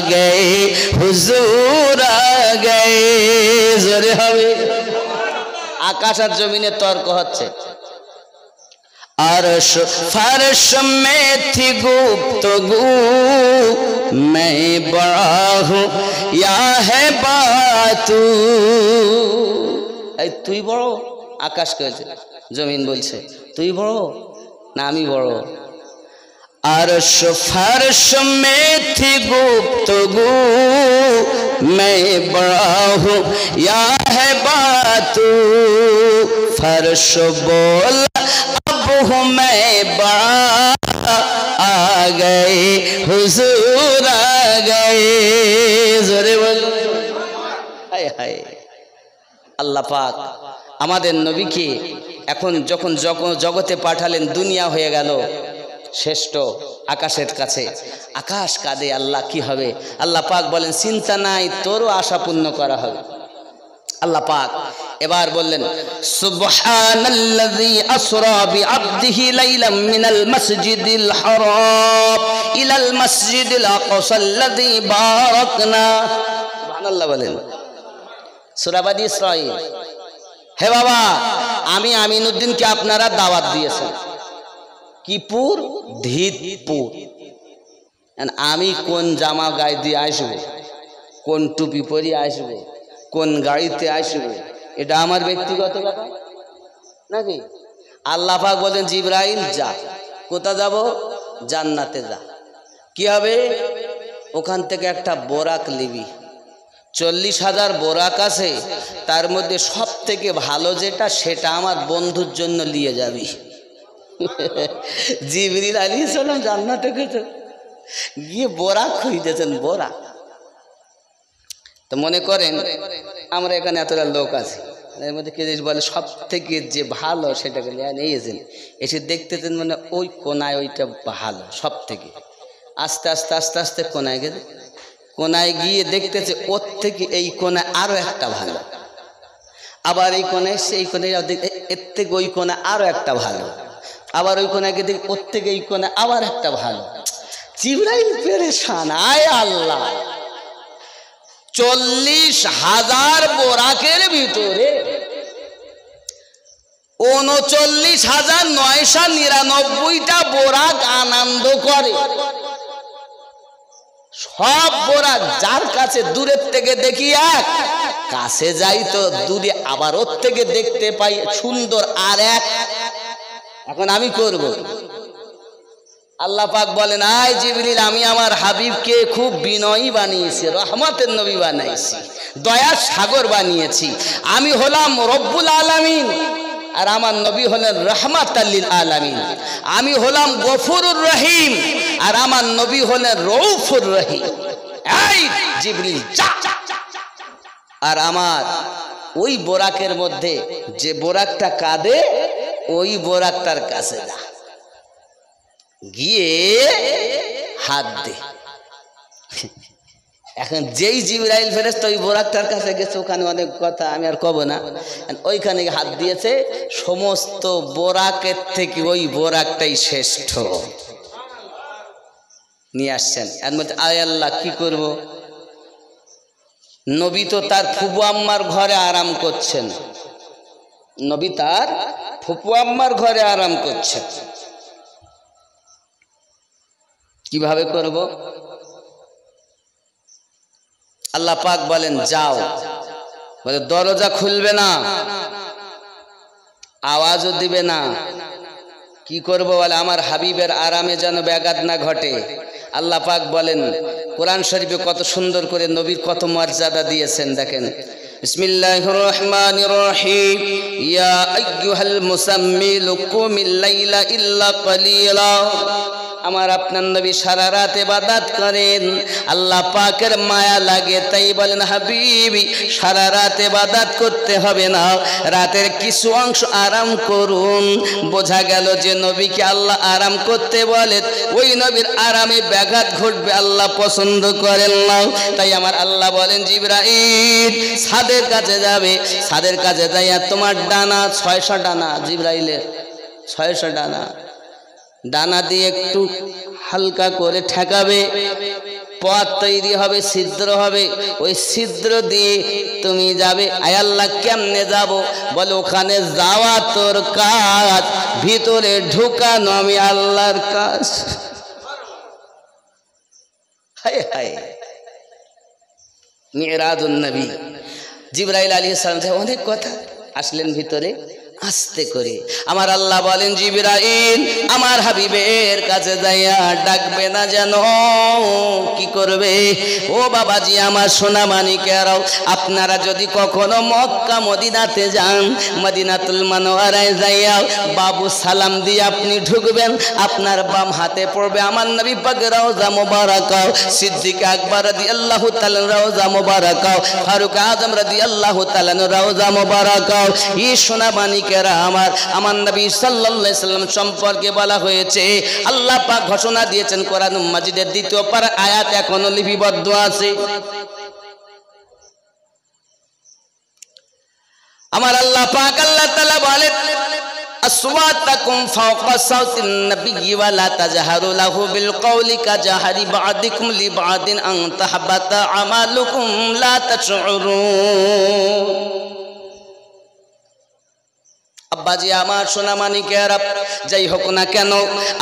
गए हुजूर आ गए। জোরে হবে। আকাশ আর জমিনের তর্ক হচ্ছে। अर्श फर्श में थी गुफ्तगू, मैं बड़ा हूँ या है बातू। তুই বড়, আকাশ কয়েছে, জমিন বলছে তুই বড় না আমি বড়। अर्श फर्श में थी गुफ्तगू, मैं बड़ा हूँ या है बातू। फर्श बोला अब हूँ मैं बड़ा, आ गए हुजूर आ गए। जोरे बोल। हाय हाय। আল্লাহ পাক আমাদের নবীকে এখন যখন জগতে পাঠালেন, দুনিয়া হয়ে গেল শ্রেষ্ঠ আকাশের কাছে। আকাশ কাঁদে, আল্লাহ কি হবে? আল্লাহ পাক বলেন চিন্তা নাই, তোরও আশা পূর্ণ করা হবে। আল্লাহ পাক এবার বললেন সুবহানাল্লাযী আসরা বিআবদিহি লাইলাম মিনাল মাসজিদিল হারাম ইলাল মাসজিদিল আকসাল্লাযী বারাকনা। সুবহানাল্লাহ বলেন। সূরা বনী ইসরাঈল। হে বাবা, আমি আমিনউদ্দিনকে আপনারা দাওয়াত দিয়েছেন কি পুর? ধিতপুর। আমি কোন জামা গায়ে দিয়ে আসবো, কোন টুপি পরিয়ে আসবো, কোন গাড়িতে আসবো, এটা আমার ব্যক্তিগত ব্যাপার নাকি? আল্লাহ পাক বলেন জিবরাইল যা। কোথা যাব? জান্নাতে যা। কি হবে? ওখান থেকে একটা বোরাক নিবি। 40,000 বোরাক আছে, তার মধ্যে সব থেকে ভালো যেটা সেটা আমার বন্ধুর জন্য নিয়ে যাবি। জিবরিল আলাইহিস সালাম জান্নাতে গিয়ে বোরাক খুঁজতেছেন। বোরাক তো মনে করেন আমরা এখানে এতটা লোক আছে, এর মধ্যে কে বলে সব থেকে যে ভালো সেটাকে নিয়েছেন, এসে দেখতেছেন মানে ওই কোনায় ওইটা ভালো সব থেকে। আস্তে আস্তে আস্তে আস্তে কোনায় গেছে, কোনায় গিয়ে দেখতেছে ওর থেকে এই কোনায় আরো একটা ভালো, আবার এই কোনায় সেই কোনায় এর থেকে ওই কোনায় আরো একটা ভালো, আবার ওই কোনায় গিয়ে দেখি ওর থেকে এই কোনায় আবার একটা ভালো। জিবরাইল পেরেশান, আয় আল্লাহ 40,000 বোরাকের ভিতরে 39,999টা বোরাক আনন্দ করে। সব বোরাক যার কাছে দূরের থেকে দেখি এক, কাছে যাই তো দূরে আবার ওর থেকে দেখতে পাই সুন্দর আর এক। এখন আমি করব। আল্লাহ পাক বলেন আয় জিবরিল, আমি আমার হাবিবকে খুব বিনয়ী বানিয়েছি, রহমতের নবী বানাইছি, দয়ার সাগর বানিয়েছি। আমি হলাম রব্বুল আলামিন আর আমার নবী হলেন রাহমাতাল লিল আলামিন। আমি হলাম গফুরুর রহিম আর আমার নবী হলেন রউফুর রহিম। এই জিবরিল যা। আর আমার ওই বোরাকের মধ্যে যে বোরাকটা কাঁদে ওই বোরাকটার কাছে যা, গিয়ে হাত দে। এখন যেই জিবরাইল ফেরেশতা ওই বোরাকটার কাছে গেছে, ওখানে অনেক কথা আমি আর কব না, ওইখানে হাত দিয়েছে, সমস্ত বোরাকের থেকে ওই বোরাকটাই শ্রেষ্ঠ নিয়ে আসছেন। এর মধ্যে আয় আল্লাহ কি করব? নবী তো তার ফুপু আম্মার ঘরে আরাম করছেন, নবী তার ফুপু আম্মার ঘরে আরাম করছেন। কিভাবে করব? আল্লাহ পাক বলেন যাও, বলে দরজা খুলবে না, আওয়াজও দিবে না। কি করব? বলে আমার হাবিবের আরামে যেন ব্যাঘাত না ঘটে। আল্লাহ পাক বলেন কোরআন শরীফে কত সুন্দর করে নবীর কত মর্যাদা দিয়েছেন দেখেন। বিসমিল্লাহির রহমানির রহিম, ইয়া আইয়ুহাল মুসাম্মিল কুমিল লাইলা ইল্লা কালিলা। আমার আপনার নবী সারা রাত ইবাদত করেন, আল্লাহ পাকের মায়া লাগে তাই বলেন হাবিবি সারা রাত ইবাদত করতে হবে না, রাতের কিছু অংশ আরাম করুন। বোঝা গেল যে নবীকে আল্লাহ আরাম করতে বলেন, ওই নবীর আরামে ব্যাঘাত ঘটবে, আল্লাহ পছন্দ করেন না। তাই আমার আল্লাহ বলেন জিবরাইল ছাদের কাছে যাবে, ছাদের কাছে যাইয়া তোমার ডানা 600 ডানা, জিবরাইলের 600 ডানা, ডানা দিয়ে একটু হালকা করে ঠেকাবে, পথ তৈরি হবে, ছিদ্র হবে, ওই ছিদ্র দিয়ে তুমি যাবে। আয় আল্লাহ কেমনে যাব? বলে ওখানে যাওয়া তোর কাজ, ভিতরে ঢুকানো আমি আল্লাহর কাজ। হায় হায়, মিরাজুন নবী জিবরাইল আলাইহিস সালাম অনেক কথা, আসলেন ভিতরে আস্তে করে। আমার আল্লাহ বলেন জিবরাইল আমার হাবিবের কাছে যাইয়া ডাকবে না যেন। কি করবে? ও বাবাজি আমার সোনা মানিকেরাও, আপনারা যদি কখনো মক্কা মদিনাতে যান, মদিনাতুল মুনাওয়ারায় যাইয়া বাবু সালাম দিয়ে আপনি ঢুকবেন, আপনার বাম হাতে পড়বে আমার নবী পাকের রওজা মুবারাকা, সিদ্দিক আকবর রাদিয়াল্লাহু তাআলা রওজা মুবারাকা, ফারুক আযম রাদিয়াল্লাহু তাআলা রওজা মুবারাকা। এই সোনা মানিক আমার নবী সাল্লাল্লাহু আলাইহি সাল্লাম সম্পর্কে বলা হয়েছে, আল্লাহ পাক ঘোষণা দিয়েছেন কোরআন মাজিদের 2 পারা আয়াত এখনো লিপিবদ্ধ আছে। আমার আল্লাহ পাক আল্লাহ তাআলা বলেন আসওয়াতাকুম ফাওকা সাওতিন নবী ওয়া লা তাজহারু লাহু বিল কওলি কাজহারি বা'দিকুম লিবা'দিন আন তাহবাতা আমালুকুম লা তাশউরুন। আব্বাজি আমার সোনা মানিকেরা, যাই হোক না কেন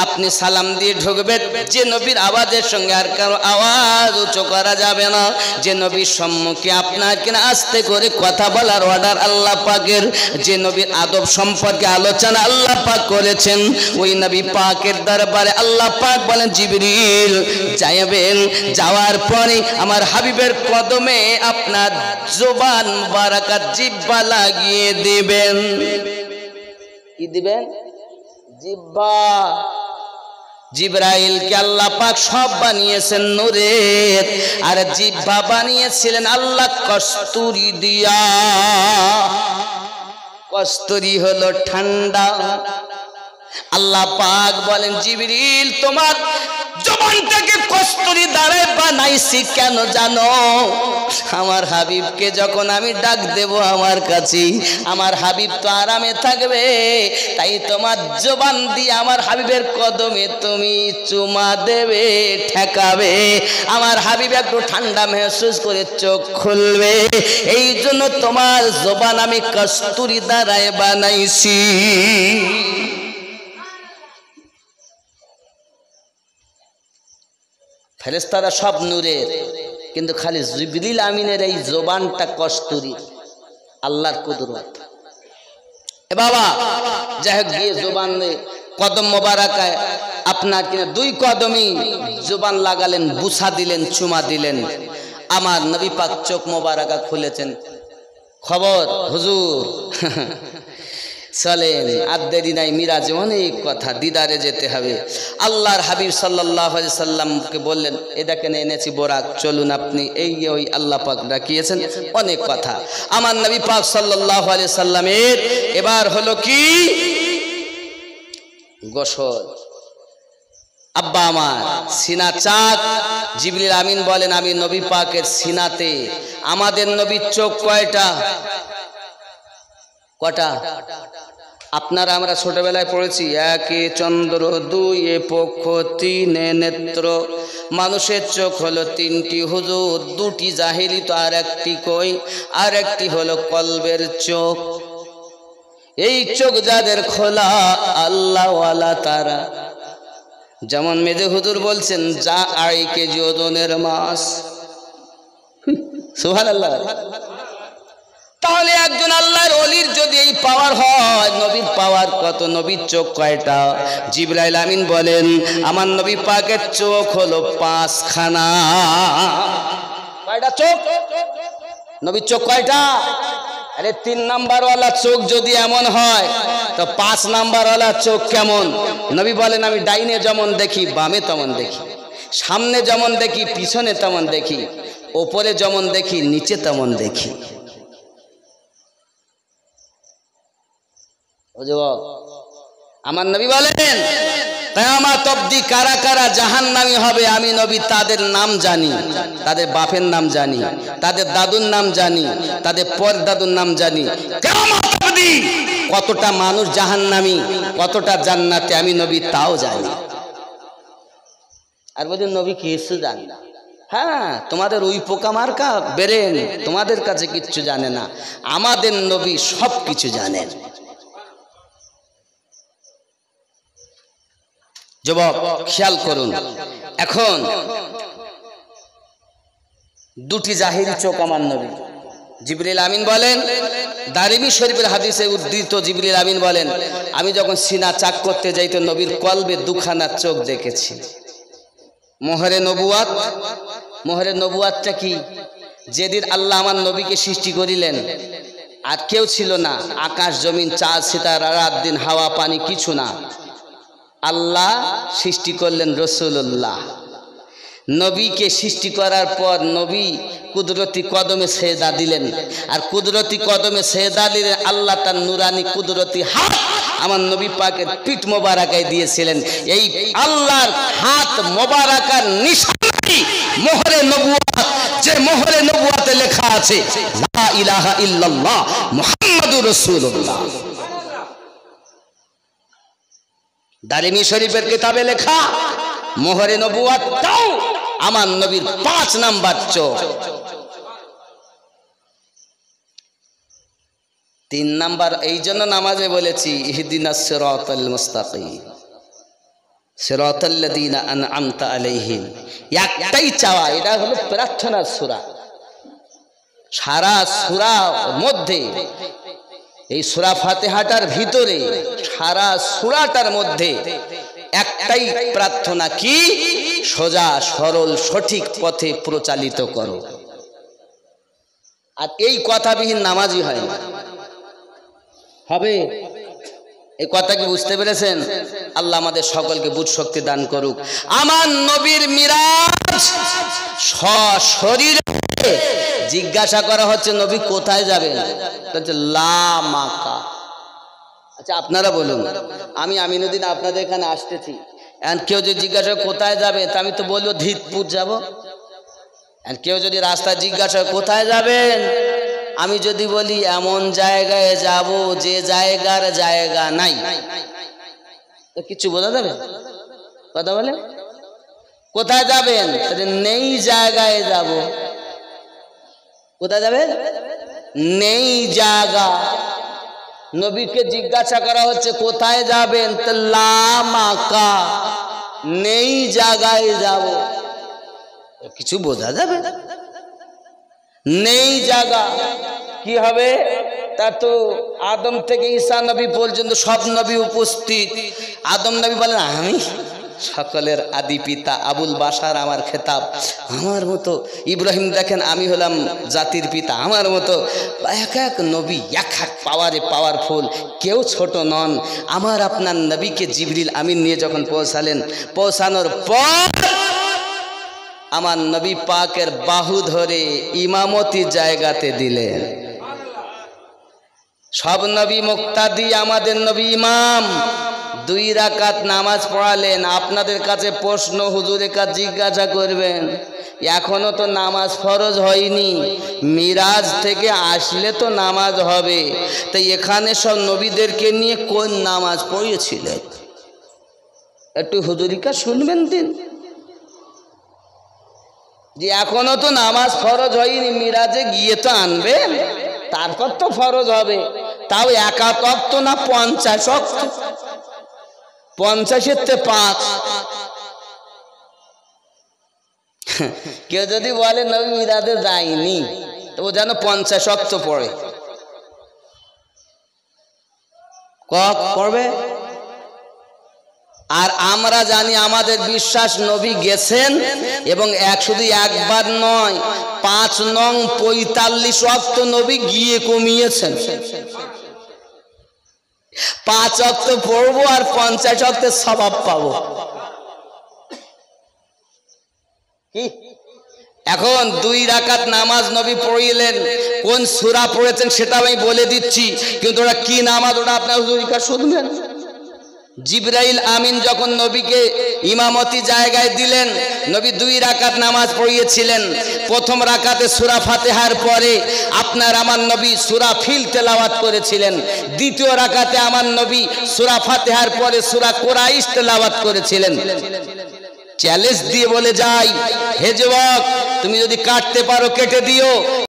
আপনি সালাম দিয়ে ঢুকবেন, যে নবীর আওয়াজের সঙ্গে আর কারো আওয়াজ উঁচু করা যাবে না, যে নবীর সম্মুখে আপনাকে আস্তে করে কথা বলার অর্ডার আল্লাহ পাকের, যে নবীর আদব সম্পর্কে আলোচনা আল্লাহ পাক করেছেন, ওই নবী পাকের দরবারে আল্লাহ পাক বলেন জিবরিল যাইবেন, যাওয়ার পরে আমার হাবিবের কদমে আপনার জবান মুবারাকাত জিহ্বা লাগিয়ে দিবেন। কি দিবেন? জিহ্বা। জিবরাইলকে আল্লাহ পাক সব বানিয়েছেন নূরের, আর জিহ্বা বানিয়েছিলেন আল্লাহ কস্তুরী দিয়া। কস্তুরী হলো ঠান্ডা। আল্লাহ পাক বলেন জিবরিল তোমার জবানটাকে কস্তুরী দ্বারা বানাইছি কেন জানো? আমার হাবিবকে যখন আমি ডাক দেব আমার কাছে, আমার হাবিব তো আরামে থাকবে, তাই তোমার জবান দিয়ে আমার হাবিবের কদমে তুমি চুমা দেবে, ঠেকাবে। আমার হাবিব একটু ঠান্ডা মেহসুস করে চোখ খুলবে, এই জন্য তোমার জবান আমি কস্তুরী দ্বারায় বানাইছি। ফেরেশতারা সব নূরের, কিন্তু খালি জিবরিল আমিনের এই জবানটা কস্তুরী, আল্লাহর কুদরত। এ বাবা যাই হোক, গিয়ে জবান কদম মোবারকায় আপনার কিনা 2 কদমই জবান লাগালেন, বুসা দিলেন, চুমা দিলেন। আমার নবী পাক চোখ মোবারকা খুলেছেন, খবর হুজুর চলেন, আর দেরি নাই, মিরাজে অনেক কথা, দিদারে যেতে হবে। আল্লাহর হাবিব সাল্লাল্লাহু আলাইহি সাল্লামকে বললেন এ দেখেন এনেছি বোরাক, চলুন আপনি। এই ওই আল্লাহ পাক ডাকিয়েছেন, অনেক কথা। আমার নবী পাক সাল্লাল্লাহু আলাইহি সাল্লামের এবার হলো কি গোসল। আব্বা আমার সিনা চাক, জিবরিল আমিন বলেন আমি নবী পাকের সিনাতে। আমাদের নবীর চোখ কয়টা? কটা? আপনারা আমরা ছোটবেলায় পড়েছি, 1 চন্দ্র, 2 পক্ষ, 3 নেত্র। মানুষের চোখ হলো 3টি হুজুর, 2টি জাহিলি তো, আর একটি কই? আর একটি হলো কলবের চোখ। এই চোখ যাদের খোলা আল্লাহওয়ালা তারা, যেমন মেজে হুজুর বলছেন যা 2.5 কেজি ওজনের মাছ। সুবহানাল্লাহ। তাহলে একজন আল্লাহর ওলির যদি এই পাওয়ার হয়, নবীর পাওয়ার কত? নবীর চোখ কয়টা? জিবরাইল আমিন বলেন আমার নবী পাকের চোখ হলো 5খানা। কয়টা চোখ? নবীর চোখ কয়টা? আরে 3 নাম্বারওয়ালা চোখ যদি এমন হয় তো 5 নাম্বারওয়ালা চোখ কেমন? নবী বলেন আমি ডাইনে যেমন দেখি বামে তেমন দেখি, সামনে যেমন দেখি পিছনে তেমন দেখি, ওপরে যেমন দেখি নিচে তেমন দেখি। আমার নবী বলেন কিয়ামত অবধি কারা কারা জাহান্নামী হবে আমি নবী তাদের নাম জানি, তাদের বাপের নাম জানি, তাদের দাদুর নাম জানি, তাদের পরদাদুর নাম জানি। কিয়ামত অবধি কতটা মানুষ জাহান্নামী কতটা জান্নাতে আমি নবী তাও জানি। আর বলছেন নবী কিছু জানি না। হ্যাঁ, তোমাদের ওই পোকা মার্কা বেরেন তোমাদের কাছে কিচ্ছু জানে না, আমাদের নবী সব কিছু জানেন। যুবক খেয়াল করুন, এখন দুটি জাহিরি চোখ আমার নবী। জিবরিল আমিন বলেন, দারিমি শরীফের হাদিসে উদ্ধৃত জিবরিল আমিন বলেন আমি যখন সিনা চাক করতে যাই তো নবীর কলবে 2খানা চোখ দেখেছি। মোহরে নবুয়াত। মোহরে নবুয়াতটা কি? যেদিন আল্লাহ আমার নবীকে সৃষ্টি করিলেন আর কেউ ছিল না, আকাশ জমিন চাঁদ সিতারা রাত দিন হাওয়া পানি কিছু না, আল্লাহ সৃষ্টি করলেন রাসূলুল্লাহ। নবীকে সৃষ্টি করার পর নবী কুদরতি কদমে সেজদা দিলেন, আর কুদরতি কদমে সেজদা দিলেন আল্লাহ তার নুরানি কুদরতি হাত আমার নবী পাকের পিঠ মোবারকায় দিয়েছিলেন। এই আল্লাহর হাত মোবারকার নিশানি মোহরে নবুয়াত, যে মোহরে নবুয়াতে লেখা আছে লা ইলাহা ইল্লাল্লাহ মুহাম্মাদুর রাসূলুল্লাহ। দারিমি শরীফের কিতাবে লেখা মোহরে নবুয়াতটাও আমার নবীর 5 নাম্বার চোখ। 3 নাম্বার এই জন্য নামাজে বলেছি ইহদিনাস সিরাতাল মুস্তাকিম সিরাতাল্লাযীনা আন'আমতা আলাইহিম। একটাই চাওয়া, এটা হলো প্রার্থনার সূরা। সারা সূরার মধ্যে এই সূরা ফাতিহাটার ভিতরে সারা সূরাটার মধ্যে একটাই প্রার্থনা, কি? সোজা সরল সঠিক পথে প্রচালিত করো। আর এই কথাবিহীন নামাজই হয় না। হবে এই কথা কি বুঝতে পেরেছেন? আল্লাহ আমাদের সকলকে বুঝ শক্তি দান করুক। আমার নবীর মিরাজ সশরীরে জিজ্ঞাসা করা হচ্ছে নবী কোথায় যাবেন? লা মাকা। আচ্ছা আপনারা বলুন, আমি আমিনুদ্দিন আপনাদের এখানে আসতেছি, এখন কেউ যদি জিজ্ঞাসা কোথায় যাবে তা আমি তো বলবো ধিতপুর যাব। কেউ যদি রাস্তায় জিজ্ঞাসা কোথায় যাবেন, আমি যদি বলি এমন জায়গায় যাব যে জায়গার জায়গা নাই, তো কিছু বোঝা যাবে? কথা বলে কোথায় যাবেন? নেই জায়গায় যাব। কোথায় যাবেন? নেই জায়গা। নবীকে জিজ্ঞাসা করা হচ্ছে কোথায় যাবেন? লা মাকা, নেই জায়গায় যাব। কিছু বোঝা যাবে? নেই জায়গা কি হবে? তা তো আদম থেকে ঈসা নবী পর্যন্ত সব নবী উপস্থিত। আদম নবী বলেন আমি সকলের আদি পিতা, আবুল বাশার আমার খেতাব, আমার মতো ইব্রাহিম দেখেন আমি হলাম জাতির পিতা, আমার মতো এক এক নবী এক এক পাওয়ারে পাওয়ারফুল, কেউ ছোট নন। আমার আপনার নবীকে জিবরিল আমিন নিয়ে যখন পৌঁছালেন, পৌঁছানোর পর আমার নবী পাকের বাহু ধরে ইমামতি জায়গাতে দিলেন। সব নবী মুক্তাদি, আমাদের নবী ইমাম। 2 রাকাত নামাজ পড়ালেন। আপনাদের কাছে প্রশ্ন, হুজুরের কাছে জিজ্ঞাসা করবেন, এখনো তো নামাজ ফরজ হয়নি, মিরাজ থেকে আসলে তো নামাজ হবে, তাই এখানে সব নবীদেরকে নিয়ে কোন নামাজ পড়িয়েছিলেন? একটু হুজুরিকা শুনবেন দিন, যে এখনো তো নামাজ ফরজ হয়নি, মিরাজে গিয়ে তো আনবেন, তারপর তো ফরজ হবে। তাও 1 ওয়াক্ত না 50 ওয়াক্ত, 50-এর 5, কেউ যদি বলে নবী মিরাজে যায়নি তো ও যেন 50 ওয়াক্ত পড়ে। পড়বে। আর আমরা জানি, আমাদের বিশ্বাস নবী গেছেন, এবং শুধু একবার নয়, 5 নং 45 ওয়াক্ত নবী গিয়ে কমিয়েছেন। 5 ওয়াক্ত পড়বো আর 50 ওয়াক্তের সওয়াব পাবো। কি এখন 2 রাকাত নামাজ নবী পড়িলেন, কোন সূরা পড়েছেন সেটা আমি বলে দিচ্ছি, কিন্তু ওটা কি নামাজ ওটা আপনার হুজুরিকা শুনবেন। জিবরাইল আমিন যখন নবীকে ইমামতি জায়গায় দিলেন, নবী 2 রাকাত নামাজ পড়িয়েছিলেন। প্রথম রাকাতে সূরা ফাতিহার পরে আপনার আমার নবী সূরা ফিল তেলাওয়াত করেছিলেন। দ্বিতীয় রাকাতে আমার নবী সূরা ফাতিহার পরে সূরা কুরাইশ তেলাওয়াত করেছিলেন। চ্যালেঞ্জ দিয়ে বলে যাই, হে যুবক, তুমি যদি কাটতে পারো কেটে দিও।